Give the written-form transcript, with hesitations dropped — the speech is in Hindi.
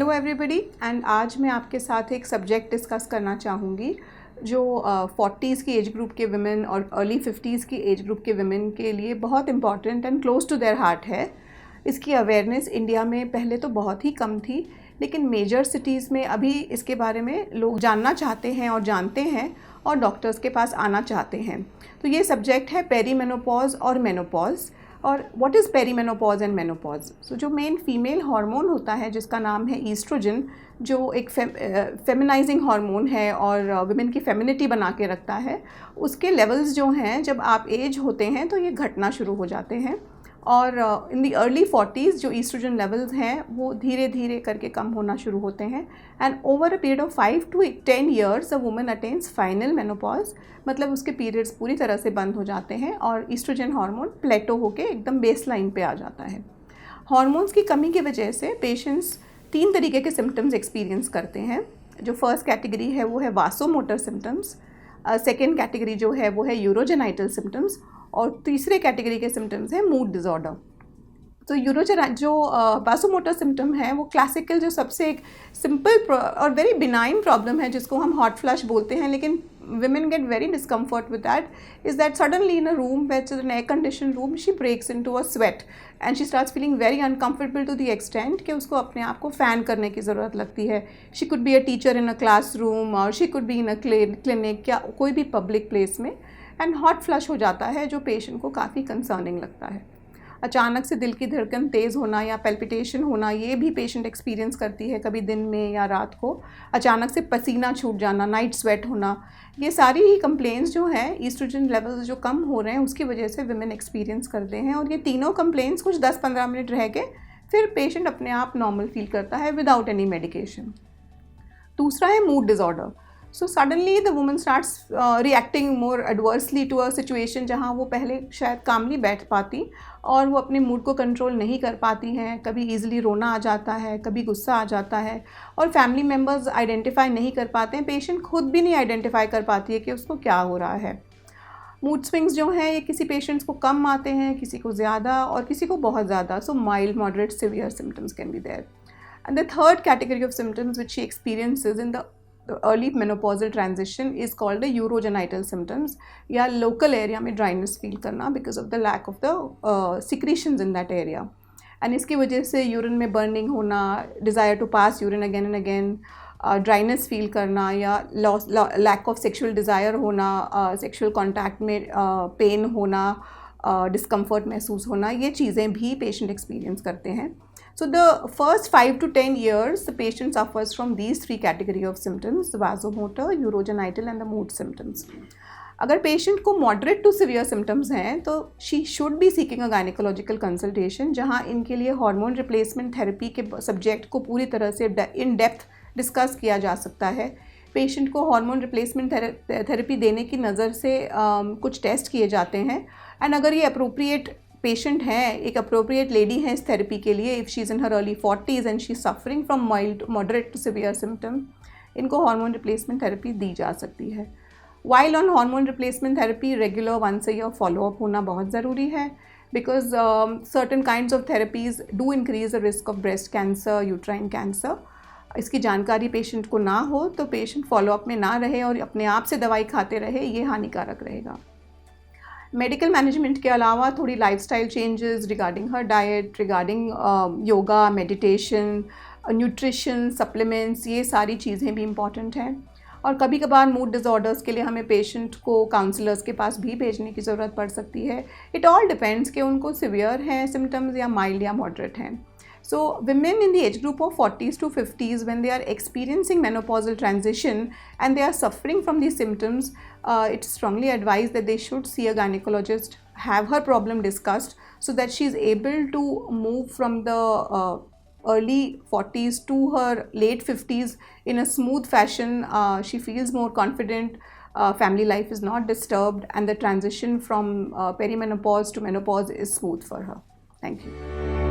हेलो एवरीबॉडी एंड आज मैं आपके साथ एक सब्जेक्ट डिस्कस करना चाहूँगी जो 40s की एज ग्रुप के विमेन और अर्ली 50s की एज ग्रुप के विमेन के लिए बहुत important and close to their heart है। इसकी अवेयरनेस इंडिया में पहले तो बहुत ही कम थी, लेकिन मेजर सिटीज़ में अभी इसके बारे में लोग जानना चाहते हैं और जानते हैं और डॉक्टर्स के पास आना चाहते हैं। तो ये सब्जेक्ट है पेरीमेनोपॉज और मेनोपॉज। और what is perimenopause and menopause? So जो मेन फीमेल हार्मोन होता है जिसका नाम है ईस्ट्रोजन, जो एक फेमिनाइजिंग हार्मोन है और वुमेन की फेमिनिटी बना के रखता है, उसके लेवल्स जो हैं जब आप एज होते हैं तो ये घटना शुरू हो जाते हैं। और इन दी अर्ली 40s जो ईस्ट्रोजन लेवल्स हैं वो धीरे धीरे करके कम होना शुरू होते हैं and over a period of 5 to 10 years a woman attains final menopause, मतलब उसके पीरियड्स पूरी तरह से बंद हो जाते हैं और ईस्ट्रोजन हार्मोन प्लेटो होके एकदम बेस लाइन पे आ जाता है। हार्मोन्स की कमी की वजह से पेशेंट्स 3 तरीके के सिम्टम्स एक्सपीरियंस करते हैं। जो फर्स्ट कैटेगरी है वो है वासोमोटर सिम्टम्स, सेकेंड कैटेगरी जो है वो है यूरोजेनाइटल सिम्टम्स और तीसरे कैटेगरी के सिम्टम्स हैं मूड डिसऑर्डर। तो जो वासोमोटर सिम्टम है वो क्लासिकल जो सबसे एक सिंपल और वेरी बिनाइन प्रॉब्लम है जिसको हम हॉट फ्लश बोलते हैं, लेकिन women get very discomfort with that, is that suddenly in a room which is an air conditioned room she breaks into a sweat and she starts feeling very uncomfortable to the extent कि उसको अपने आप को फ़ैन करने की ज़रूरत लगती है। She could be a teacher in a classroom और she could be in a clinic या कोई भी public place में, एंड हॉट फ्लश हो जाता है जो पेशेंट को काफ़ी कंसर्निंग लगता है। अचानक से दिल की धड़कन तेज़ होना या पैल्पिटेशन होना, ये भी पेशेंट एक्सपीरियंस करती है कभी दिन में या रात को। अचानक से पसीना छूट जाना, नाइट स्वेट होना, ये सारी ही कंप्लेंट्स जो हैं ईस्ट्रोजन लेवल्स जो कम हो रहे हैं उसकी वजह से विमेन एक्सपीरियंस करते हैं। और ये तीनों कंप्लेंट्स कुछ 10-15 मिनट रह के फिर पेशेंट अपने आप नॉर्मल फील करता है विदाउट एनी मेडिकेशन। दूसरा है mood disorder. So suddenly the woman starts reacting more adversely to a situation जहाँ वो पहले शायद कामली बैठ पाती और वो अपने मूड को कंट्रोल नहीं कर पाती हैं। कभी ईजिली रोना आ जाता है, कभी गुस्सा आ जाता है और फैमिली मेम्बर्स आइडेंटिफाई नहीं कर पाते हैं। पेशेंट खुद भी नहीं आइडेंटिफाई कर पाती है कि उसको क्या हो रहा है। मूड स्विंग्स जो हैं ये किसी पेशेंट्स को कम आते हैं, किसी को ज़्यादा और किसी को बहुत ज़्यादा। So mild, moderate, severe symptoms can be there. And the third category of symptoms which she experiences in the early menopausal transition is called the urogenital symptoms या local area में dryness feel करना because of the lack of the secretions in that area, and इसकी वजह से urine में burning होना, desire to pass urine again and again, dryness feel करना या lack of sexual desire होना, sexual contact में pain होना, discomfort महसूस होना, ये चीज़ें भी patient experience करते हैं। So the first 5 to 10 years, the patient suffers from these 3 category of symptoms: vasomotor, urogenital and the mood symptoms. अगर पेशेंट को मॉडरेट टू सीवियर सिम्टम्स हैं तो she should be seeking a gynaecological consultation, जहाँ इनके लिए हार्मोन रिप्लेसमेंट थेरेपी के सब्जेक्ट को पूरी तरह से इन डेप्थ डिस्कस किया जा सकता है। पेशेंट को हार्मोन रिप्लेसमेंट थेरेपी देने की नज़र से कुछ टेस्ट किए जाते हैं, एंड अगर ये अप्रोप्रिएट पेशेंट है, एक अप्रोप्रिएट लेडी है इस थेरेपी के लिए, if she is in her early 40s and she is suffering from mild moderate to severe symptom, इनको हार्मोन रिप्लेसमेंट थेरेपी दी जा सकती है। While on hormone replacement therapy regular once a year followup होना बहुत ज़रूरी है, because certain kinds of therapies do increase the risk of breast cancer, uterine cancer. इसकी जानकारी पेशेंट को ना हो तो पेशेंट फॉलोअप में ना रहे और अपने आप से दवाई खाते रहे, ये हानिकारक रहेगा। मेडिकल मैनेजमेंट के अलावा थोड़ी लाइफस्टाइल चेंजेस रिगार्डिंग हर diet, regarding yoga, meditation, nutrition, supplements, ये सारी चीज़ें भी इम्पॉर्टेंट हैं। और कभी कभार मूड डिसऑर्डर्स के लिए हमें पेशेंट को काउंसलर्स के पास भी भेजने की ज़रूरत पड़ सकती है। इट ऑल डिपेंड्स कि उनको सिवियर हैं सिम्टम्स या माइल्ड या मॉडरेट हैं। So women in the age group of 40s to 50s, when they are experiencing menopausal transition and they are suffering from these symptoms, it's strongly advised that they should see a gynecologist, have her problem discussed so that she is able to move from the early 40s to her late 50s in a smooth fashion. She feels more confident, family life is not disturbed, and the transition from perimenopause to menopause is smooth for her. Thank you.